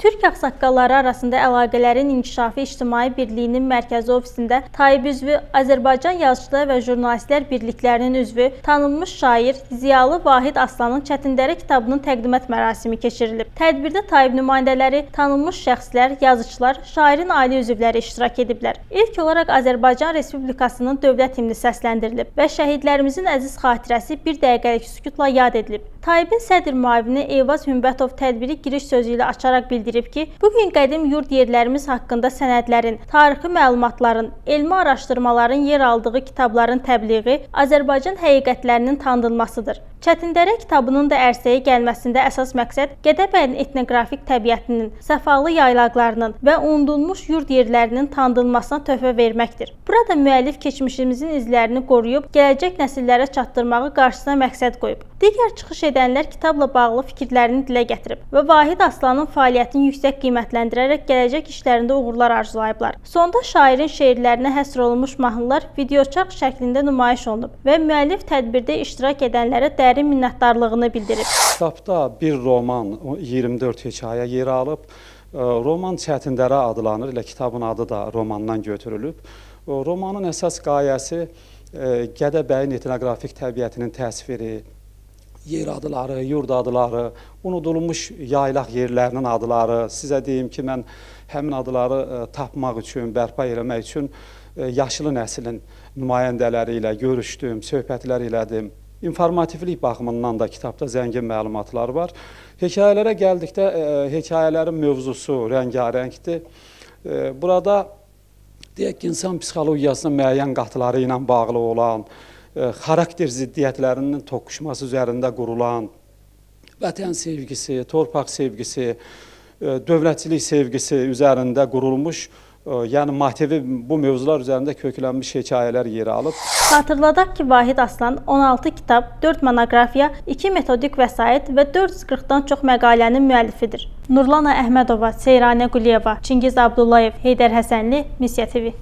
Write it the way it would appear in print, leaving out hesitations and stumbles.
Türk ağsaqqalları arasında əlaqələrin inkişafı İctimai Birliyinin mərkəzi ofisində Taib üzvü, Azərbaycan Yazıçılar və Jurnalistlər Birliklərinin üzvü, tanınmış şair, ziyalı Vahid Aslanın Çətindərə kitabının təqdimat mərasimi keçirilib. Tədbirdə Taib nümayəndələri, tanınmış şəxslər, yazıçılar, şairin ailə üzvləri iştirak ediblər. İlk olaraq Azərbaycan Respublikasının dövlət himni səsləndirilib və şəhidlərimizin əziz xatirəsi bir dəqiqəlik sükutla yad edilib. Taibin sədr müavini Eyvaz Hümbətov tədbiri giriş sözü ilə açaraq bildirib ki, bugün qədim yurd yerlərimiz haqqında sənədlərin, tarixi məlumatların, elmi araşdırmaların yer aldığı kitabların təbliği Azərbaycan həqiqətlərinin tanınmasıdır. Çətindərə kitabının da ərsəyə gəlməsində əsas məqsəd Gədəbəyin etnoqrafik təbiətinin, səfalı yaylaqlarının və unudulmuş yurd yerlərinin tanınmasına töhfə verməkdir. Burada müəllif keçmişimizin izlərini qoruyub, gələcək nəsillərə çatdırmağı qarşısına məqsəd qoyub. Digər çıxış edənlər kitabla bağlı fikirlərini dilə gətirib və Vahid Aslanın fəaliyyətini yüksək qiymətləndirərək gələcək işlərində uğurlar arzulayıblar. Sonda şairin şeirlərinə həsr olunmuş mahnılar videoçarx şəklində nümayiş olunub və müəllif tədbirdə iştirak edənlərə dərin minnətdarlığını bildirib. Kitabda bir roman, 24 hekayə yer alıb. Roman Çətindərə adlanır, elə kitabın adı da romandan götürülüb. Romanın əsas qayəsi Gədəbəyin etnoqrafik təbiətinin təsviri, yer adları, yurd adları, unudulmuş yaylaq yerlərinin adları. Sizə deyim ki, mən həmin adları tapmaq üçün, bərpa eləmək üçün yaşlı nəslin nümayəndələri ilə görüşdüm, söhbətlər elədim. İnformativlik baxımından da kitabda zəngin məlumatlar var. Hekayələrə gəldikdə, hekayələrin mövzusu rəngarəngdir. Burada deyək ki, insan psixologiyasının müəyyən qatıları ilə bağlı olan, xarakter ziddiyyətlərinin toqquşması üzərində qurulan, vətən sevgisi, torpaq sevgisi, dövlətçilik sevgisi üzərində qurulmuş, yəni motivi bu mövzular üzərində köklənmiş hekayələr yer alıb. Xatırladaq ki, Vahid Aslan 16 kitab, 4 monoqrafiya, 2 metodik vəsait və 440-dan çox məqalənin müəllifidir. Nurlana Əhmədova, Seyranə Quliyeva, Çingiz Abdullayev, Heydər Həsənli, Misya TV.